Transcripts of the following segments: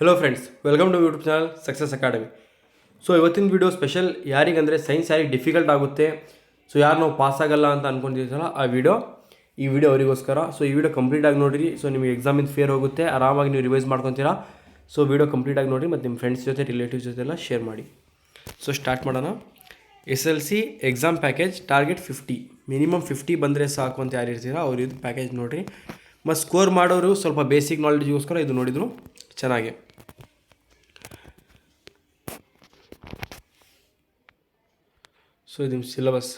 Hello friends, welcome to YouTube channel Success Academy. So ಇವತ್ತಿನ video special ಯಾರಿಗಂದರೆ science ಯಾರಿಗೆ difficult ಆಗುತ್ತೆ, so ಯಾರು ನಾವು ಪಾಸ್ ಆಗಲ್ಲ ಅಂತ ಅಂದ್ಕೊಂಡಿರ್ತಾರಲ್ಲ ಈ ವಿಡಿಯೋ ಅವರಿಗೋಸ್ಕರ. ಸೊ ಈ ವಿಡಿಯೋ ಕಂಪ್ಲೀಟಾಗಿ ನೋಡಿರಿ. ಸೊ ನಿಮಗೆ ಎಕ್ಸಾಮಿಂದ ಫೇರ್ ಹೋಗುತ್ತೆ, ಆರಾಮಾಗಿ ನೀವು ರಿವೈಸ್ ಮಾಡ್ಕೊತೀರಾ. ಸೊ ವಿಡಿಯೋ ಕಂಪ್ಲೀಟಾಗಿ ನೋಡಿ ಮತ್ತು ನಿಮ್ಮ ಫ್ರೆಂಡ್ಸ್ ಜೊತೆ ರಿಲೇಟಿವ್ಸ್ ಜೊತೆ ಎಲ್ಲ ಶೇರ್ ಮಾಡಿ. ಸೊ ಸ್ಟಾರ್ಟ್ ಮಾಡೋಣ. SLC exam package target 50, minimum 50 ಬಂದರೆ ಸಾಕು ಅಂತ ಯಾರು ಇರ್ತೀರಾ ಅವ್ರು ಇದು ಪ್ಯಾಕೇಜ್ ನೋಡಿರಿ. ಮತ್ತು ಸ್ಕೋರ್ ಮಾಡೋರು ಸ್ವಲ್ಪ ಬೇಸಿಕ್ ನಾಲೆಡ್ಜ್ಗೋಸ್ಕರ ಇದು ನೋಡಿದ್ರು ಚೆನ್ನಾಗಿ. ಸೊ ಇದು ಸಿಲೆಬಸ್.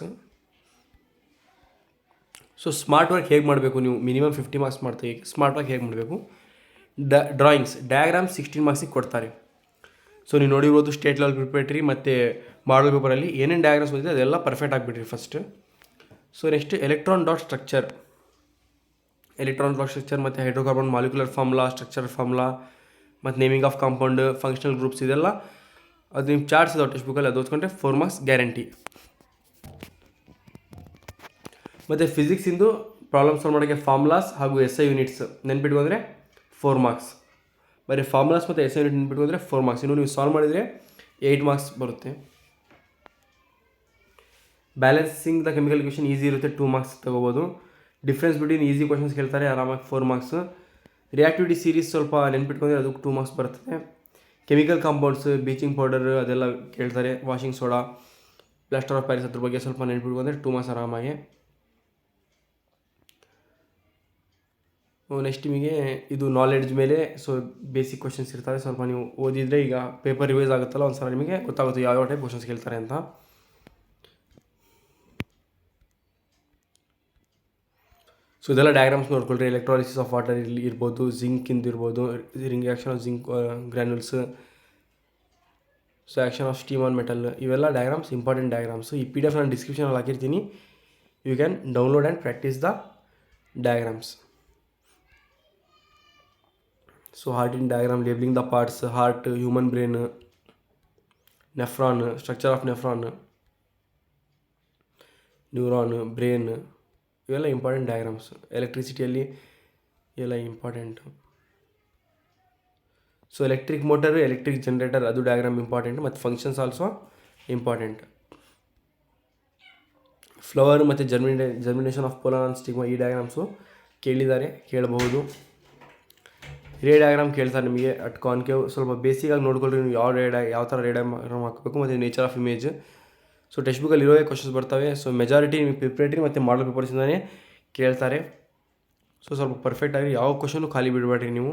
ಸೊ ಸ್ಮಾರ್ಟ್ ವರ್ಕ್ ಹೇಗೆ ಮಾಡಬೇಕು, ನೀವು ಮಿನಿಮಮ್ 50 ಮಾರ್ಕ್ಸ್ ಮಾಡ್ತೀವಿ. ಸ್ಮಾರ್ಟ್ ವರ್ಕ್ ಹೇಗೆ ಮಾಡಬೇಕು, ಡ್ರಾಯಿಂಗ್ಸ್ ಡಯಾಗ್ರಾಮ್ಸ್ 16 ಮಾರ್ಕ್ಸಿಗೆ ಕೊಡ್ತಾರೆ. ಸೊ ನೀವು ನೋಡಿರ್ಬೋದು ಸ್ಟೇಟ್ ಲೆವೆಲ್ ಪ್ರಿಪೇರ್ಟ್ರಿ ಮತ್ತು ಮಾಡಲ್ ಪೇಪರಲ್ಲಿ ಏನೇನು ಡಯಾಗ್ರಾಮ್ಸ್ ಬಂದಿದೆ ಅದೆಲ್ಲ ಪರ್ಫೆಕ್ಟ್ ಆಗಿಬಿಟ್ರಿ first. So next electron dot structure ಮತ್ತು hydrocarbon molecular formula, structure formula ಮತ್ತು naming of compound, functional groups, ಇದೆಲ್ಲ ಅದು ನಿಮ್ಮ ಚಾರ್ಟ್ಸ್ ಇದಾವೆ ಟೆಕ್ಸ್ಟ್ ಬುಕ್ಕಲ್ಲಿ, ಅದು ಓದ್ಕೊಂಡ್ರೆ 4 ಮಾರ್ಕ್ಸ್ ಗ್ಯಾರಂಟಿ. ಮತ್ತು ಫಿಸಿಕ್ಸಿಂದು ಪ್ರಾಬ್ಲಮ್ ಸಾಲ್ವ್ ಮಾಡೋಕ್ಕೆ ಫಾರ್ಮುಲಾಸ್ ಹಾಗೂ SI ಯೂನಿಟ್ಸ್ ನೆನ್ಪಿಟ್ಕೊಂಡ್ರೆ 4 ಮಾರ್ಕ್ಸ್. ಬರೀ ಫಾರ್ಮುಲಾಸ್ ಮತ್ತು SI ಯೂನಿಟ್ ನೆನ್ಪಿಟ್ಕೊಂಡ್ರೆ 4 ಮಾರ್ಕ್ಸ್. ಇನ್ನು ನೀವು ಸಾಲ್ವ್ ಮಾಡಿದರೆ 8 ಮಾರ್ಕ್ಸ್ ಬರುತ್ತೆ. Balancing the chemical equation easy ಇರುತ್ತೆ, 2 ಮಾರ್ಕ್ಸ್ ತೊಗೋಬೋದು. ಡಿಫ್ರೆನ್ಸ್ ಬಿಟ್ವೀನ್ ಈಸಿ ಕ್ವಶನ್ಸ್ ಕೇಳ್ತಾರೆ, ಆರಾಮಾಗಿ 4 ಮಾರ್ಕ್ಸ್. ರಿಯಾಕ್ಟಿವಿಟಿ ಸೀರೀಸ್ ಸ್ವಲ್ಪ ನೆನ್ಪಿಟ್ಕೊಂಡ್ರೆ ಅದಕ್ಕೆ 2 ಮಾರ್ಕ್ಸ್ ಬರ್ತದೆ. ಕೆಮಿಕಲ್ ಕಾಂಪೌಂಡ್ಸ್, ಬೀಚಿಂಗ್ ಪೌಡರ್ ಅದೆಲ್ಲ ಕೇಳ್ತಾರೆ, washing soda, plaster of Paris ಅದ್ರ ಬಗ್ಗೆ ಸ್ವಲ್ಪ ನೆನ್ಪಿಟ್ಕೊಂಡ್ರೆ 2 ಮಾರ್ಕ್ಸ್ ಆರಾಮಾಗಿ. ನೆಕ್ಸ್ಟ್ ನಿಮಗೆ ಇದು ನಾಲೆಡ್ಜ್ ಮೇಲೆ ಸೊ ಬೇಸಿಕ್ ಕ್ವಶನ್ಸ್ ಇರ್ತವೆ. ಸ್ವಲ್ಪ ನೀವು ಓದಿದರೆ ಈಗ ಪೇಪರ್ ರಿವೈಸ್ ಆಗುತ್ತಲ್ಲ ಒಂದು ಸಲ ನಿಮಗೆ ಗೊತ್ತಾಗುತ್ತೆ ಯಾವ ಟೈಪ್ ಕ್ವಶನ್ಸ್ ಕೇಳ್ತಾರೆ ಅಂತ. ಸೊ ಇದೆಲ್ಲ ಡಯಾಗ್ರಾಮ್ಸ್ ನೋಡ್ಕೊಳ್ರಿ. ಎಲೆಕ್ಟ್ರಾಲಿಸಿಸ್ ಆಫ್ ವಾಟರ್ ಇರ್ಬೋದು, ಜಿಂಕಿಂದು ಇರ್ಬೋದು, reaction of zinc granules, so action of steam on metal, ಇವೆಲ್ಲ ಡಯಾಗ್ರಾಮ್ಸ್ ಇಂಪಾರ್ಟೆಂಟ್ ಡಯಾಗ್ರಾಮ್ಸು. ಈ PDF ನಾನು ಡಿಸ್ಕ್ರಿಪ್ಷನಲ್ಲಿ ಹಾಕಿರ್ತೀನಿ, you can download and practise the diagrams. So ಹಾರ್ಟಿನ diagram, labelling the parts, heart, human brain, nephron, structure of nephron, neuron, brain, ಇವೆಲ್ಲ important diagrams. ಎಲೆಕ್ಟ್ರಿಸಿಟಿಯಲ್ಲಿ ಇವೆಲ್ಲ important. So electric motor, electric generator, ಅದು diagram important. ಮತ್ತು functions also important. Flower ಮತ್ತು germination of ಪೋಲಾನ್ stigma, ಈ ಡಯಾಗ್ರಾಮ್ಸು ಕೇಳಬಹುದು. Ray diagram ಕೇಳ್ತಾರೆ ನಿಮಗೆ ಅಟ್ ಕಾನ್ಕೇವ್. ಸ್ವಲ್ಪ ಬೇಸಿಕಾಗಿ ನೋಡ್ಕೊಳ್ರಿ ನೀವು ಯಾವ ಥರ ರೇ ಡಯಾಗ್ರಾಮ್ ಹಾಕಬೇಕು, ಮತ್ತು nature of image. So text ಬುಕ್ಕಲ್ಲಿ ಇರೋದೇ ಕ್ವಶನ್ಸ್ ಬರ್ತವೆ. ಸೊ ಮೆಜಾರಿಟಿ ನಿಮಗೆ ಪ್ರಿಪ್ರೇಟರಿ ಮತ್ತು ಮಾಡಲ್ ಪೇಪರ್ಸಿಂದನೇ ಕೇಳ್ತಾರೆ. ಸೊ ಸ್ವಲ್ಪ ಪರ್ಫೆಕ್ಟಾಗಿ ಯಾವ ಕ್ವಶನು ಖಾಲಿ ಬಿಡಬೇಡ್ರಿ ನೀವು.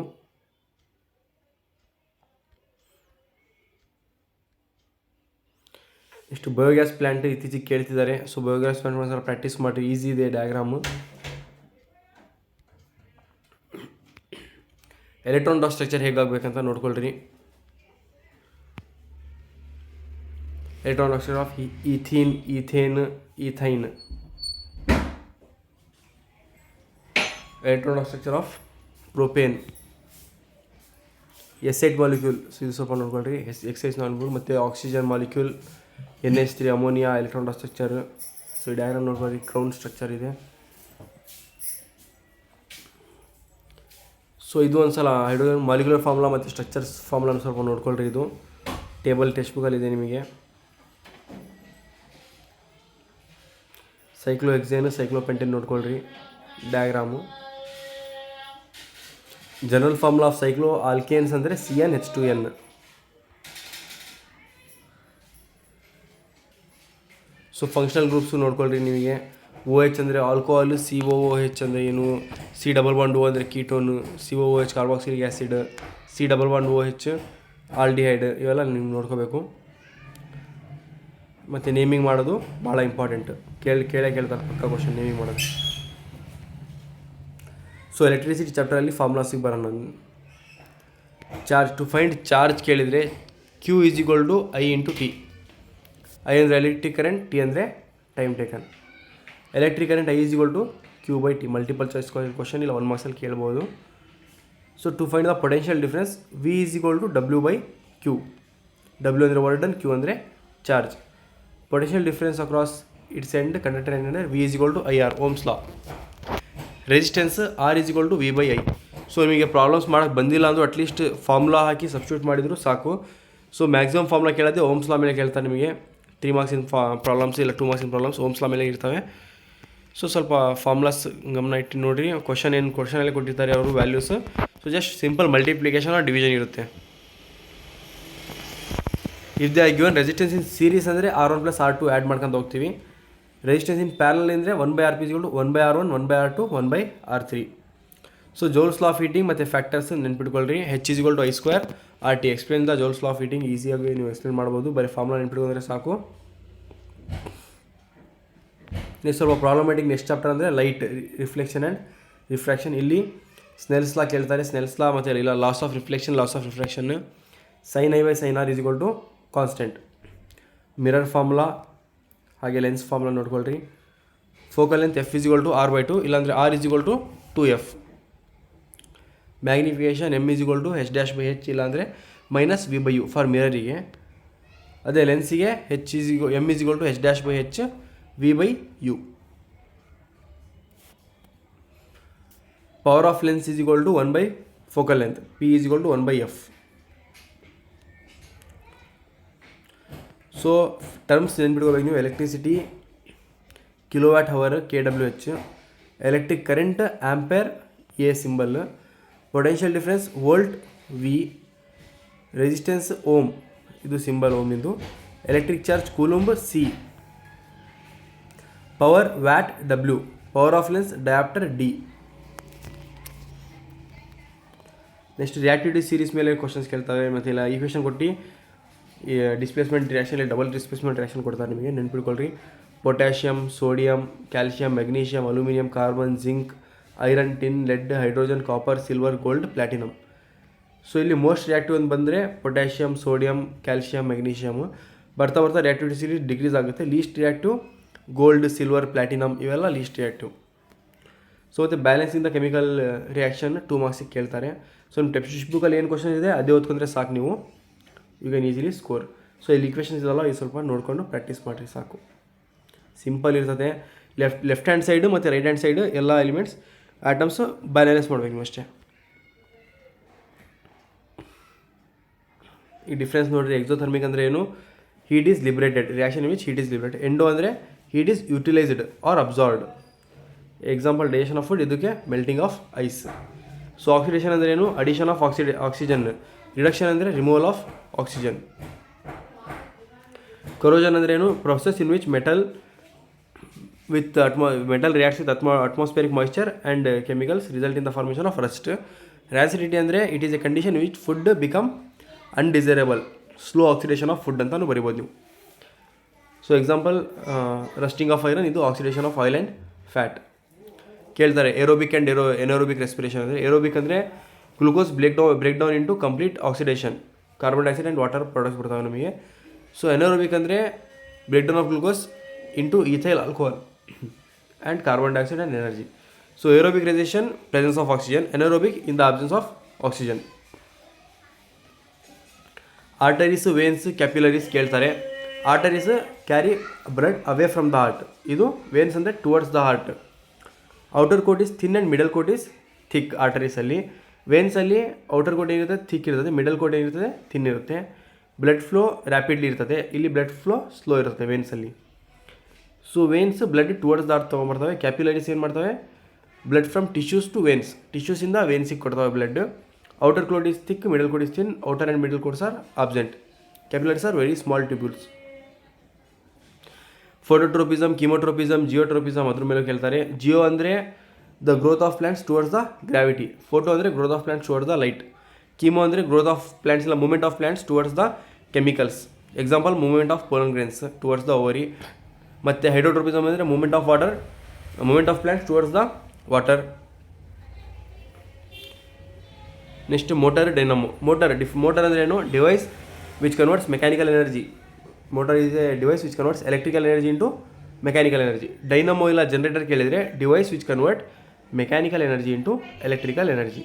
ಇಷ್ಟು ಬಯೋಗ್ಯಾಸ್ ಪ್ಲ್ಯಾಂಟ್ ಇತ್ತೀಚೆಗೆ ಕೇಳ್ತಿದ್ದಾರೆ. ಸೊ ಬಯೋಗ್ಯಾಸ್ ಪ್ಲ್ಯಾಂಟ್ ಒಂದ್ಸಲ ಪ್ರಾಕ್ಟೀಸ್ ಮಾಡಿರಿ, ಈಸಿ ಇದೆ ಡಯಾಗ್ರಾಮು. ಎಲೆಕ್ಟ್ರಾನ್ ಡಾಟ್ ಸ್ಟ್ರಕ್ಚರ್ ಹೇಗಾಗಬೇಕಂತ ನೋಡ್ಕೊಳ್ರಿ. Electron dot structure of ethene, ethane, ethyne. Electron dot structure of propane, S8 molecule. So ಇದು ಸ್ವಲ್ಪ ನೋಡ್ಕೊಳ್ರಿ. ಎಕ್ಸೈಸ್ ನೋಡ್ಬೋದು. ಮತ್ತು oxygen molecule, NH3 ammonia, electron dot structure. So ಈ ಡಯಾಗ್ರಾಮ್ ನೋಡ್ಕೊಳ್ರಿ, ಕ್ರೌನ್ ಸ್ಟ್ರಕ್ಚರ್ ಇದೆ. ಸೊ ಇದು ಒಂದು ಸಲ ಹೈಡ್ರೋಜನ್ ಮಾಲಿಕ್ಯುಲರ್ ಫಾರ್ಮುಲಾ ಮತ್ತು ಸ್ಟ್ರಕ್ಚರ್ಸ್ ಫಾರ್ಮುಲಾನ ಸ್ವಲ್ಪ ನೋಡ್ಕೊಳ್ರಿ. ಇದು ಟೇಬಲ್ ಟೆಕ್ಸ್ಟ್ ಬುಕ್ಕಲ್ಲಿದೆ ನಿಮಗೆ. ಸೈಕ್ಲೋಹೆಕ್ಸೇನ್, ಸೈಕ್ಲೋಪೆಂಟೇನ್ ನೋಡ್ಕೊಳ್ರಿ diagram. General formula of cycloalkanes ಅಂದರೆ CnH2n. ಸೊ ಫಂಕ್ಷನಲ್ ಗ್ರೂಪ್ಸು ನೋಡ್ಕೊಳ್ರಿ ನಿಮಗೆ. OH ಅಂದರೆ ಆಲ್ಕೋಹಾಲ್, COOH ಅಂದರೆ ಏನು, C+O ಅಂದರೆ ಕೀಟೋನು, COOH carboxylic acid, C+OH aldehyde, ಇವೆಲ್ಲ ನೀವು ನೋಡ್ಕೋಬೇಕು. ಮತ್ತು ನೇಮಿಂಗ್ ಮಾಡೋದು ಭಾಳ ಇಂಪಾರ್ಟೆಂಟ್. ಕೇಳ್ತಾರೆ ಪಕ್ಕ ಕ್ವಶನ್ ನೇಮಿಂಗ್ ಮಾಡೋದು. ಸೊ ಎಲೆಕ್ಟ್ರಿಸಿಟಿ ಚಾಪ್ಟರಲ್ಲಿ ಫಾರ್ಮುಲಾಸಿಗೆ ಬರೋಣ. ಚಾರ್ಜ್ ಟು ಫೈಂಡ್ ಚಾರ್ಜ್ ಕೇಳಿದರೆ Q = I × T. I ಅಂದರೆ ಎಲೆಕ್ಟ್ರಿಕ್ ಕರೆಂಟ್, T ಅಂದರೆ time taken. Electric current I = Q/T. Multiple choice question ಇಲ್ಲ, 1 ಮಾರ್ಕ್ಸಲ್ಲಿ ಕೇಳ್ಬೋದು. So to find the potential difference V = W/Q. W ಅಂದರೆ ವರ್ಕ್ ಡನ್, Q ಅಂದರೆ charge. Potential difference across its end conductor ಅಂದರೆ V = IR, Ohm's ಲಾ. Resistance R = V/I. So ನಿಮಗೆ problems ಮಾಡೋಕ್ಕೆ ಬಂದಿಲ್ಲ ಅಂದರೂ ಅಟ್ಲೀಸ್ಟ್ ಫಾರ್ಮುಲಾ ಹಾಕಿ ಸಬ್ಸ್ಟಿಟ್ಯೂಟ್ ಮಾಡಿದರೂ ಸಾಕು. ಸೊ ಮ್ಯಾಕ್ಸಿಮಮ್ ಫಾರ್ಮುಲಾ ಕೇಳೋದೇ ಓಮ್ಸ್ ಲಾ ಮೇಲೆ ಕೇಳ್ತಾರೆ ನಿಮಗೆ. 3 ಮಾರ್ಕ್ಸಿನ ಪ್ರಾಬ್ಲಮ್ಸ್ ಇಲ್ಲ 2 ಮಾರ್ಕ್ಸಿನ ಪ್ರಾಬ್ಲಮ್ಸ್ ಓಮ್ಸ್ ಲಾ ಮೇಲೆ ಇರ್ತವೆ. ಸೊ ಸ್ವಲ್ಪ ಫಾರ್ಮುಲಾಸ್ ಗಮನ ಇಟ್ಟು ನೋಡಿರಿ. ಕ್ವಶನಲ್ಲಿ ಕೊಟ್ಟಿರ್ತಾರೆ ಅವರು values. So just simple multiplication or division ಇರುತ್ತೆ. If they given resistance in series ಅಂದರೆ R1 + R2 ಆ್ಯಡ್ ಮಾಡ್ಕೊಂಡು ಹೋಗ್ತೀವಿ. ರೆಸಿಸ್ಟೆನ್ಸ್ ಇನ್ ಪ್ಯಾರಲಲ್ ಅಂದರೆ 1/Rp = 1/R1 1/R2 1/R3. So Joule's law of heating ಮತ್ತು ಫ್ಯಾಕ್ಟರ್ಸ್ ನೆನ್ಪಿಟ್ಕೊಳ್ರಿ. H = I² RT. Explain the Joule's law of heating ಈಸಿಯಾಗಿ ನೀವು explain ಮಾಡ್ಬೋದು, ಬರೀ ಫಾರ್ಮುಲಾ ನೆನ್ಪಿಟ್ಕೊಂಡ್ರೆ ಸಾಕು. ನೆಕ್ಸ್ಟ್ ಸ್ವಲ್ಪ ಪ್ರಾಬ್ಲಮ್ಯಾಟಿಕ್ ನೆಕ್ಸ್ಟ್ ಚಾಪ್ಟರ್ ಅಂದರೆ ಲೈಟ್ ರಿಫ್ಲೆಕ್ಷನ್ ಆ್ಯಂಡ್ ರಿಫ್ರಾಕ್ಷನ್. ಇಲ್ಲಿ ಸ್ನೆಲ್ಸ್ ಲಾ ಕೇಳ್ತಾರೆ. ಸ್ನೆಲ್ಸ್ ಲಾ ಮತ್ತು ಇಲ್ಲ laws of reflection, laws of refraction. sin I/sin R = constant. Mirror formula ಹಾಗೆ ಲೆನ್ಸ್ ಫಾರ್ಮುಲಾ ನೋಡ್ಕೊಳ್ರಿ. ಫೋಕಲ್ ಲೆಂತ್ F = R/2 ಇಲ್ಲಾಂದರೆ R = 2F. Magnification M = H'/H ಇಲ್ಲಾಂದರೆ -V/U for ಮಿರರಿಗೆ. ಅದೇ ಲೆನ್ಸಿಗೆ M = H'/H V/U. Power of lens = 1 focal length. P = 1/F. So terms ನೆನ್ಪಿಟ್ಕೋಬೇಕು ನೀವು. Electricity kWh kWh, electric current ampere A symbol, potential difference volt V, resistance ohm ಇದು symbol ಓಮಿಂದು, electric charge coulomb C, power watt W, power of lens dioptre D. Next reactivity series ಮೇಲೆ questions ಕೇಳ್ತವೆ. ಮತ್ತು ಇಲ್ಲ equation ಕೊಟ್ಟು ಈ displacement reaction ಇಲ್ಲ double displacement reaction ಕೊಡ್ತಾರೆ ನಿಮಗೆ, ನೆನ್ಪಿಟ್ಕೊಳ್ರಿ. Potassium, sodium, calcium, magnesium, aluminium, carbon, zinc, iron, tin, lead, hydrogen, copper, silver, gold, platinum. So ಇಲ್ಲಿ ಮೋಸ್ಟ್ ರಿಯಾಕ್ಟಿವ್ ಅಂತ ಬಂದರೆ ಪೊಟ್ಯಾಷಿಯಮ್, ಸೋಡಿಯಂ, ಕ್ಯಾಲ್ಶಿಯಂ, ಮೆಗ್ನೀಷಿಯಮ್. ಬರ್ತಾ ರಿಯಾಕ್ಟಿವಿಟಿ ಸೀರೀಸ್ ಡಿಕ್ರೀಸ್ ಆಗುತ್ತೆ. Least reactive gold, silver, platinum ಇವೆಲ್ಲ least reactive. So ಮತ್ತು balancing the chemical reaction 2 ಮಾರ್ಕ್ಸಿಗೆ ಕೇಳ್ತಾರೆ. So ನಿಮ್ಮ ಟೆಕ್ಸ್ಟ್ ಬುಕ್ಕಲ್ಲಿ ಏನು ಕ್ವಶನ್ ಇದೆ ಅದೇ ಓದ್ಕೊಂಡ್ರೆ ಸಾಕು, ನೀವು you can easily score. So ಇಲ್ಲಿ ಈಕ್ವೇಷನ್ಸ್ ಇದೆಲ್ಲ ಇದು ಸ್ವಲ್ಪ ನೋಡಿಕೊಂಡು ಪ್ರಾಕ್ಟೀಸ್ ಮಾಡಿರಿ ಸಾಕು. ಸಿಂಪಲ್ ಇರ್ತದೆ. ಲೆಫ್ಟ್ ಹ್ಯಾಂಡ್ ಸೈಡು ಮತ್ತು ರೈಟ್ ಹ್ಯಾಂಡ್ ಸೈಡು ಎಲ್ಲ ಎಲಿಮೆಂಟ್ಸ್ ಆಟಮ್ಸು ಬ್ಯಾಲೆನ್ಸ್ ಮಾಡಬೇಕು ನೀವು ಅಷ್ಟೇ. ಈ ಡಿಫ್ರೆನ್ಸ್ ನೋಡಿರಿ. ಎಕ್ಸೋಥರ್ಮಿಕ್ ಅಂದರೆ ಏನು? Heat is liberated, reaction which heat is liberated. Endo ಅಂದರೆ heat is utilised or absorbed. Example digestion of food, ಇದಕ್ಕೆ melting of ice. So oxidation ಅಂದರೆ ಏನು? Addition of oxygen. ರಿಡಕ್ಷನ್ ಅಂದರೆ ರಿಮೂವಲ್ ಆಫ್ ಆಕ್ಸಿಜನ್. ಕೊರೋಜನ್ ಅಂದರೆ ಏನು? Process in which metal reacts with atmospheric moisture and chemicals result in the formation of rust. Rancidity ಅಂದರೆ it is a condition which food become undesirable, slow oxidation of food ಅಂತಲೂ ಬರಿಬೋದು ನೀವು. So example rusting of iron, ಇದು oxidation of oil and fat. ಕೇಳ್ತಾರೆ aerobic and anaerobic respiration ಅಂದರೆ. Aerobic ಅಂದರೆ glucose break down into complete oxidation, carbon dioxide and water products ಬರ್ತಾವೆ ನಮಗೆ. So anaerobic ಅಂದರೆ break down of glucose into ethyl alcohol and carbon dioxide and energy. So aerobic respiration presence of oxygen, anaerobic in the absence of oxygen. Arteries, veins, capillaries ಕೇಳ್ತಾರೆ. Arteries carry blood away from the heart, ಇದು veins ಅಂದರೆ towards the heart. Outer coat is thin and middle coat is thick. ಆರ್ಟರೀಸಲ್ಲಿ, ವೇನ್ಸಲ್ಲಿ outer coat ಏನಿರುತ್ತೆ thick ಇರ್ತದೆ, middle coat ಏನಿರ್ತದೆ thin ಇರುತ್ತೆ. Blood flow rapidly ಇರ್ತದೆ, ಇಲ್ಲಿ ಬ್ಲಡ್ ಫ್ಲೋ ಸ್ಲೋ ಇರುತ್ತೆ ವೇನ್ಸಲ್ಲಿ. So veins blood towards the heart ತೊಗೊಂಬರ್ತವೆ. ಕ್ಯಾಪಿಲರೀಸ್ ಏನು ಮಾಡ್ತವೆ? Blood from tissues to veins, ಟಿಶ್ಯೂಸಿಂದ ವೇನ್ಸಿಗೆ ಕೊಡ್ತವೆ blood. Outer coat is thick, middle coat is thin, outer and middle coats are absent. Capillaries are very small tubules. Phototropism, chemotropism, geotropism ಅದ್ರ ಮೇಲೆ ಕೇಳ್ತಾರೆ. Geo ಅಂದರೆ the growth of plants towards the gravity. Photo ಅಂದರೆ growth of plants towards the light. Chemo ಅಂದರೆ growth of plants ಇಲ್ಲ movement of plants towards the chemicals. Example movement of pollen grains towards the ovary. ಮತ್ತು ಹೈಡ್ರೋಟ್ರೋಪಿಸಮ್ ಅಂದರೆ movement of water, movement of plants towards the water. Next motor, dynamo. Motor ಅಂದರೆ ಏನು? Device which converts mechanical energy. Motor is A device which converts electrical energy into mechanical energy. Dynamo ಇಲ್ಲ generator ಕೇಳಿದರೆ device which convert mechanical energy into electrical energy.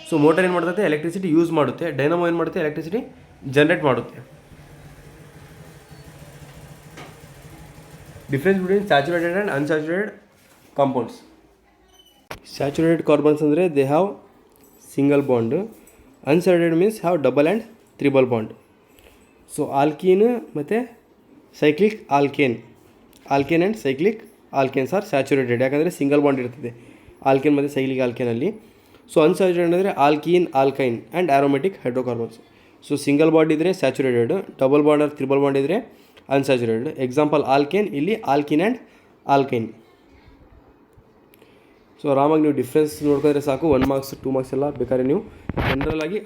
So motor ಏನು ಮಾಡುತ್ತೆ? Electricity use ಮಾಡುತ್ತೆ. Dynamo ಏನು ಮಾಡುತ್ತೆ? Electricity generate ಮಾಡುತ್ತೆ. Difference between saturated and unsaturated compounds. Saturated carbons ಅಂದರೆ they have single bond. Unsaturated means have double and triple bond. So alkene ಮತ್ತು cyclic alkane and cyclic alkanes are saturated, ಯಾಕಂದರೆ single bond ಇರ್ತದೆ alkane ಮತ್ತು cyclic ಆಲ್ಕೇನಲ್ಲಿ. So unsaturated ಅಂದರೆ alkene, alkyne and aromatic hydrocarbons. So single bond ಇದ್ದರೆ saturated, double bond or triple bond ಇದ್ದರೆ unsaturated. Example alkane, ಇಲ್ಲಿ alkene and alkyne. So ಆರಾಮಾಗಿ ನೀವು ಡಿಫ್ರೆನ್ಸ್ ನೋಡ್ಕೊಂಡ್ರೆ ಸಾಕು, 1 ಮಾರ್ಕ್ಸ್ 2 ಮಾರ್ಕ್ಸ್ ಎಲ್ಲ ಬೇಕಾದ್ರೆ ನೀವು ಜನರಲಾಗಿ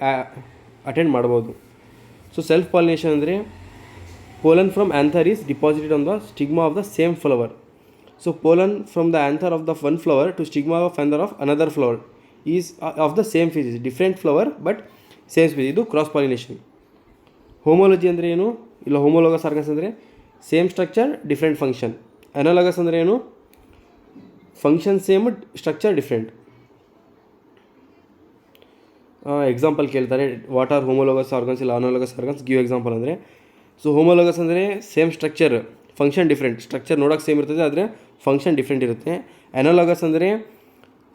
ಅಟೆಂಡ್ ಮಾಡ್ಬೋದು. ಸೊ ಸೆಲ್ಫ್ ಪಾಲಿನೇಷನ್ ಅಂದರೆ pollen from anther is deposited on the stigma of the same flower. So pollen from the anther of the one flower to stigma of anther of another flower is of the same species, different flower but same species. ಇದು cross pollination. ಹೋಮೋಲಜಿ ಅಂದರೆ ಏನು? ಇಲ್ಲ homologous organs ಅಂದರೆ same structure different function. ಅನಾಲೋಗಸ್ ಅಂದರೆ ಏನು? Function same, structure different. Example ಕೇಳ್ತಾರೆ, what are homologous organs ಇಲ್ಲ ಅನಾಲೋಗಸ್ organs, give example ಅಂದರೆ. ಸೊ ಹೋಮೋಲೋಗಸ್ ಅಂದರೆ same structure, function different. Structure ನೋಡೋಕೆ ಸೇಮ್ ಇರ್ತದೆ ಆದರೆ ಫಂಕ್ಷನ್ ಡಿಫ್ರೆಂಟ್ ಇರುತ್ತೆ. ಅನಾಲೋಗಸ್ ಅಂದರೆ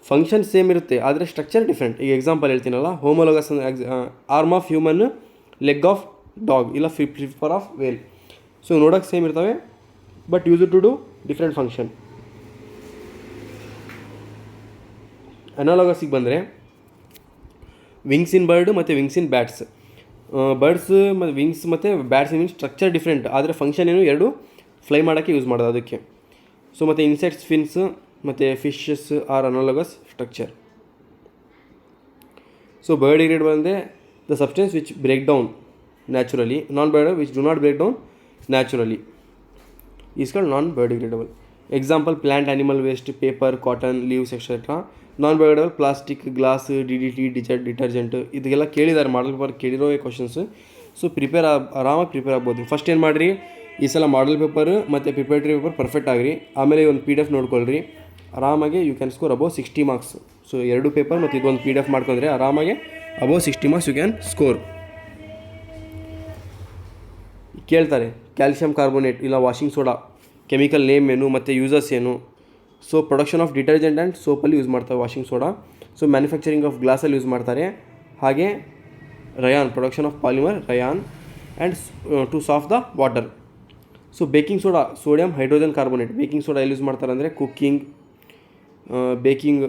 ಫಂಕ್ಷನ್ ಸೇಮ್ ಇರುತ್ತೆ ಆದರೆ ಸ್ಟ್ರಕ್ಚರ್ ಡಿಫ್ರೆಂಟ್. ಈಗ ಎಕ್ಸಾಂಪಲ್ ಹೇಳ್ತೀನಲ್ಲ, ಹೋಮೋಲೋಗಸ್ ಅಂದರೆ arm of human, leg of dog, ಇಲ್ಲ ಫ್ಲಿಪ್ಪರ್ ಆಫ್ ವೇಲ್. ಸೊ ನೋಡೋಕೆ ಸೇಮ್ ಇರ್ತವೆ but use to do different function. ಅನಾಲೋಗಸ್ಸಿಗೆ ಬಂದರೆ ವಿಂಗ್ಸ್ ಇನ್ ಬರ್ಡ್ ಮತ್ತು ವಿಂಗ್ಸ್ ಇನ್ ಬ್ಯಾಟ್ಸ್. ಬರ್ಡ್ಸ್ ಮತ್ತು ವಿಂಗ್ಸ್ ಮತ್ತು ಬ್ಯಾಟ್ಸ್ ಮೀನ್ಸ್ ಸ್ಟ್ರಕ್ಚರ್ ಡಿಫ್ರೆಂಟ್ ಆದರೆ ಫಂಕ್ಷನ್ ಏನು, ಎರಡು ಫ್ಲೈ ಮಾಡೋಕ್ಕೆ ಯೂಸ್ ಮಾಡೋದು ಅದಕ್ಕೆ. ಸೊ ಮತ್ತು ಇನ್ಸೆಕ್ಟ್ಸ್, ಫಿನ್ಸ್ ಮತ್ತು fishes are analogous structure. So biodegradable ಅಂದರೆ the substance which break down naturally, non biodegradable which do not break down naturally is called non biodegradable. Example plant, animal waste, paper, cotton, leaves etcetera. Non biodegradable plastic, glass, DDT, detergent. ಇದಕ್ಕೆಲ್ಲ ಕೇಳಿದ್ದಾರೆ, model paper ಕೇಳಿರೋ questions. So ಆರಾಮಾಗಿ prepare ಆಗ್ಬೋದು. First ಏನು ಮಾಡಿರಿ, ಈ ಸಲ ಮಾಡಲ್ paper ಮತ್ತು ಪ್ರಿಪೇರ್ಟರಿ ಪೇಪರ್ ಪರ್ಫೆಕ್ಟ್ ಆಗಿರಿ. ಆಮೇಲೆ ಒಂದು PDF ನೋಡ್ಕೊಳ್ರಿ. ಆರಾಮಾಗಿ you can score above 60 marks. So 2 paper ಮತ್ತು ಇದೊಂದು PDF ಮಾಡ್ಕೊಂಡ್ರೆ ಆರಾಮಾಗಿ above 60 marks you can score. ಕೇಳ್ತಾರೆ ಕ್ಯಾಲ್ಸಿಯಂ ಕಾರ್ಬೋನೇಟ್ ಇಲ್ಲ ವಾಷಿಂಗ್ ಸೋಡಾ ಕೆಮಿಕಲ್ ನೇಮ್ ಏನು ಮತ್ತು ಯೂಸರ್ಸ್ ಏನು. So production of detergent and ಸೋಪಲ್ಲಿ ಯೂಸ್ ಮಾಡ್ತಾರೆ washing soda. So manufacturing of ಗ್ಲಾಸಲ್ಲಿ ಯೂಸ್ ಮಾಡ್ತಾರೆ. ಹಾಗೆ rayon, production of polymer rayon and to soft the water. So baking soda, sodium hydrogen carbonate. Baking soda ಎಲ್ಲಿ use ಮಾಡ್ತಾರೆ ಅಂದರೆ cooking, baking,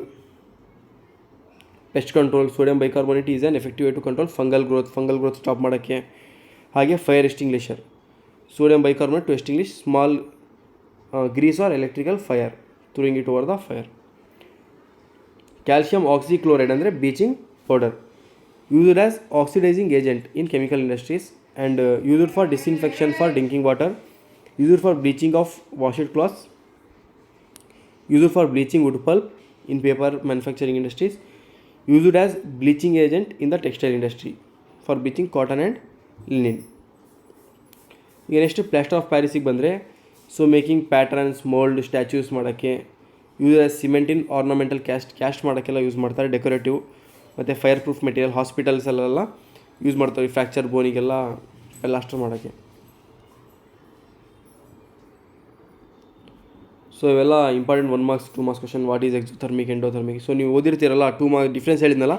pest control. Sodium bicarbonate is an effective way to control fungal growth stop ಮಾಡೋಕ್ಕೆ. ಹಾಗೆ fire extinguisher, sodium bicarbonate to extinguish small grease or electrical fire, throwing it over the fire. Calcium oxychloride ಅಂದರೆ bleaching powder, used as oxidizing agent in chemical industries and used for disinfection for drinking water, used for bleaching of washed cloths, used for bleaching wood pulp in paper manufacturing industries, used as bleaching agent in the textile industry for bleaching cotton and linen. ಈಗ next plaster of ಪ್ಯಾರಿಸಿಗೆ ಬಂದರೆ, so making patterns, mould, statues ಮಾಡೋಕ್ಕೆ. Use as cement ಇನ್ ornamental caste ಮಾಡೋಕ್ಕೆಲ್ಲ use ಮಾಡ್ತಾರೆ, decorative. ಮತ್ತು fire proof material ಹಾಸ್ಪಿಟಲ್ಸಲ್ಲೆಲ್ಲ use ಮಾಡ್ತಾರೆ, fracture ಬೋನಿಗೆಲ್ಲ plaster ಮಾಡೋಕ್ಕೆ. So ಇವೆಲ್ಲ important 1 marks 2 marks question. What is exothermic, endothermic. So ನೀವು ಓದಿರ್ತೀರಲ್ಲ 2 marks difference ಹೇಳಿದ್ನಲ್ಲ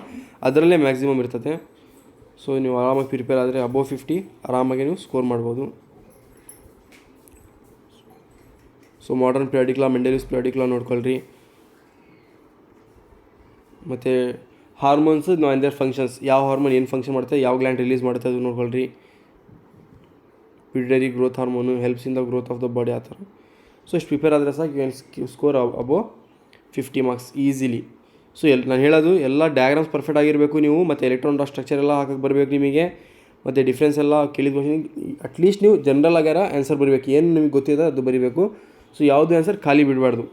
ಅದರಲ್ಲೇ ಮ್ಯಾಕ್ಸಿಮಮ್ ಇರ್ತದೆ. ಸೊ ನೀವು ಆರಾಮಾಗಿ ಪ್ರಿಪೇರ್ ಆದರೆ ಅಬೌವ್ 50 ಆರಾಮಾಗಿ ನೀವು ಸ್ಕೋರ್ ಮಾಡ್ಬೋದು. So modern periodic law, Mendeleev's periodic law ನೋಡ್ಕೊಳ್ರಿ. ಮತ್ತು ಹಾರ್ಮೋನ್ಸ್ ಆ್ಯಂಡ್ ದೇರ್ ಫಂಕ್ಷನ್ಸ್, ಯಾವ ಹಾರ್ಮೋನ್ ಏನು ಫಂಕ್ಷನ್ ಮಾಡುತ್ತೆ, ಯಾವ ಗ್ಲ್ಯಾಂಡ್ ರಿಲೀಸ್ ಮಾಡುತ್ತೆ ಅದು ನೋಡ್ಕೊಳ್ರಿ. Pituitary growth hormone helps in the growth of the body, ಆ ಥರ. ಸೊ ಇಷ್ಟು ಪ್ರಿಪೇರ್ ಆದರೆ ಸಾಕು, you can score above 50 marks easily. So ನಾನು ಹೇಳೋದು ಎಲ್ಲ ಡಯಾಗ್ರಾಮ್ಸ್ ಪರ್ಫೆಕ್ಟ್ ಆಗಿರಬೇಕು ನೀವು, ಮತ್ತು ಎಲೆಕ್ಟ್ರಾನ್ ಸ್ಟ್ರಕ್ಚರ್ ಎಲ್ಲ ಹಾಕಕ್ಕೆ ಬರಬೇಕು ನಿಮಗೆ, ಮತ್ತು ಡಿಫ್ರೆನ್ಸ್ ಎಲ್ಲ ಕೇಳಿದ ಕ್ವಶನ್ ಅಟ್ಲೀಸ್ಟ್ ನೀವು ಜನರಲ್ ಆಗ್ಯಾರ ಆನ್ಸರ್ ಬರೀಬೇಕು, ಏನು ನಿಮಗೆ ಗೊತ್ತಿದೆ ಅದು ಬರೀಬೇಕು. ಸೊ ಯಾವುದೇ ಆನ್ಸರ್ ಖಾಲಿ ಬಿಡಬಾರ್ದು,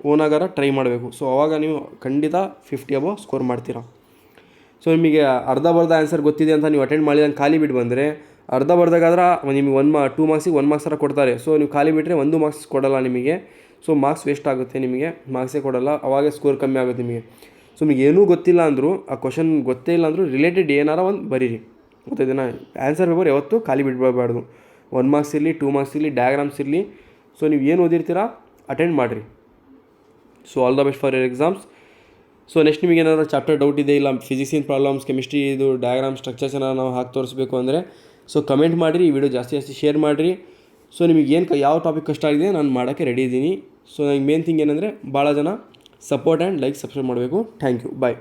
ಓನಾಗಾರ ಟ್ರೈ ಮಾಡಬೇಕು. ಸೊ ಅವಾಗ ನೀವು ಖಂಡಿತ 50 ಅಬೌವ್ ಸ್ಕೋರ್ ಮಾಡ್ತೀರಾ. ಸೊ ನಿಮಗೆ ಅರ್ಧ ಆನ್ಸರ್ ಗೊತ್ತಿದೆ ಅಂತ ನೀವು ಅಟೆಂಡ್ ಮಾಡಿದಂಗೆ ಖಾಲಿ ಬಿಟ್ಟು ಬಂದರೆ, ಅರ್ಧ ಬರ್ದಾಗಾದ್ರೆ ನಿಮಗೆ 2 ಮಾರ್ಕ್ಸಿಗೆ 1 ಮಾರ್ಕ್ಸ್ ಕೊಡ್ತಾರೆ. ಸೊ ನೀವು ಖಾಲಿ ಬಿಟ್ಟರೆ 1 ಮಾರ್ಕ್ಸ್ ಕೊಡೋಲ್ಲ ನಿಮಗೆ. ಸೊ ಮಾರ್ಕ್ಸ್ ವೇಸ್ಟ್ ಆಗುತ್ತೆ, ನಿಮಗೆ ಮಾರ್ಕ್ಸೇ ಕೊಡೋಲ್ಲ, ಅವಾಗೇ ಸ್ಕೋರ್ ಕಮ್ಮಿ ಆಗುತ್ತೆ ನಿಮಗೆ. ಸೊ ನಿಮಗೆ ಏನೂ ಗೊತ್ತಿಲ್ಲ ಅಂದರೂ, ಆ ಕ್ವಶನ್ ಗೊತ್ತೇ ಇಲ್ಲ ಅಂದರೂ ರಿಲೇಟೆಡ್ ಏನಾರ ಒಂದು ಬರೀರಿ, ಗೊತ್ತಾಯ್ತೇನಾ. ಆನ್ಸರ್ ಪೇಪರ್ ಯಾವತ್ತೂ ಖಾಲಿ ಬಿಡಬಾರ್ದು. 1 ಮಾರ್ಕ್ಸ್ ಇರಲಿ, 2 ಮಾರ್ಕ್ಸ್ ಇರಲಿ, ಡಯಾಗ್ರಾಮ್ಸ್ ಇರಲಿ. ಸೊ ನೀವು ಏನು ಓದಿರ್ತೀರಾ ಅಟೆಂಡ್ ಮಾಡಿರಿ. So all the best for your exams. So next ನಿಮಗೆ ಏನಾದರೂ ಚಾಪ್ಟರ್ ಡೌಟ್ ಇದೆ, ಇಲ್ಲ ಫಿಸಿಕ್ಸಿನ ಪ್ರಾಬ್ಲಮ್ಸ್, ಕೆಮಿಸ್ಟ್ರಿ ಇದು ಡಯಾಗ್ರಾಮ್ ಸ್ಟ್ರಕ್ಚರ್ಸನ್ನು ನಾವು ಹಾಕಿ ತೋರಿಸ್ಬೇಕು ಅಂದರೆ ಸೊ ಕಮೆಂಟ್ ಮಾಡಿರಿ, ಈ ವಿಡಿಯೋ ಜಾಸ್ತಿ ಶೇರ್ ಮಾಡಿರಿ. ಸೊ ನಿಮಗೆ ಯಾವ ಟಾಪಿಕ್ ಕಷ್ಟ ಆಗಿದೆ ನಾನು ಮಾಡೋಕ್ಕೆ ರೆಡಿ ಇದ್ದೀನಿ. ಸೊ ನನಗೆ ಮೇನ್ ಥಿಂಗ್ ಏನಂದರೆ ಭಾಳ ಜನ ಸಪೋರ್ಟ್ ಆ್ಯಂಡ್ ಲೈಕ್ ಸಬ್ಸ್ಕ್ರೈಬ್ ಮಾಡಬೇಕು. Thank you, bye.